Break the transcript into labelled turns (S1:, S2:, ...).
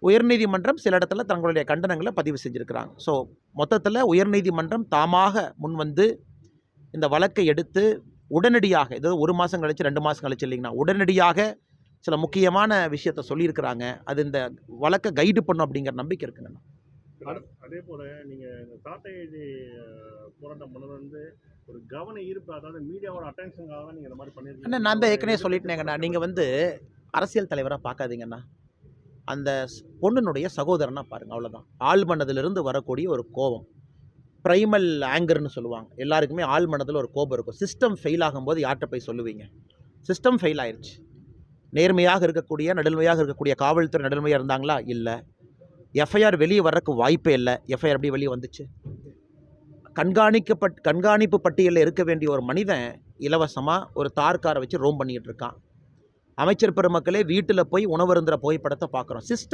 S1: உயர்நீதிமன்றம் சில இடத்துல தங்களுடைய கண்டனங்களை பதிவு செஞ்சுருக்கிறாங்க. ஸோ மொத்தத்தில் உயர்நீதிமன்றம் தாமாக முன் வந்து இந்த வழக்கை எடுத்து உடனடியாக, ஏதாவது 1 மாதம் கழிச்சு 2 மாதம் கழிச்சு இல்லைங்கன்னா, உடனடியாக சில முக்கியமான விஷயத்த சொல்லியிருக்கிறாங்க. அது இந்த வழக்கை கைடு பண்ணும் அப்படிங்கிற நம்பிக்கை இருக்குங்கண்ணா.
S2: அதே போல் நீங்கள் இந்த சாட்டை எழுதி போராட்டம் பண்ணது வந்து ஒரு கவன ஈர்ப்பு, அதாவது மீடியாவோட அட்டென்ஷனுக்காக தான் நீங்கள் இந்த மாதிரி பண்ணியிருக்கீங்க.
S1: அண்ணா நான் தான் ஏற்கனவே சொல்லிட்டேங்கண்ணா, நீங்கள் வந்து அரசியல் தலைவராக பார்க்காதீங்கண்ணா, அந்த பொண்ணுனுடைய சகோதரனாக பாருங்கள், அவ்வளோதான். ஆள் மனதிலிருந்து வரக்கூடிய ஒரு கோபம், ப்ரைமல் ஆங்கர்னு சொல்லுவாங்க. எல்லாருக்குமே ஆள் மனதில் ஒரு கோபம் இருக்கும். சிஸ்டம் ஃபெயில் ஆகும்போது யார்கிட்ட போய் சொல்லுவீங்க? சிஸ்டம் ஃபெயில் ஆயிடுச்சு. நேர்மையாக இருக்கக்கூடிய, நடுநிலையாக இருக்கக்கூடிய காவல்துறை நடுநிலையாக இருந்தாங்களா? இல்லை. எஃப்ஐஆர் வெளியே வர்றதுக்கு வாய்ப்பே இல்லை. எஃப்ஐஆர் எப்படி வெளியே வந்துச்சு? கண்காணிப்பு பட்டியலில் இருக்க வேண்டிய ஒரு மனிதன் இலவசமாக ஒரு தார்காரை வச்சு ரோம் பண்ணிக்கிட்டு இருக்கான். அமைச்சர் பெருமக்களே வீட்டில் போய் உணவருந்துற புகைப்படத்தை பார்க்குறோம். சிஸ்டம்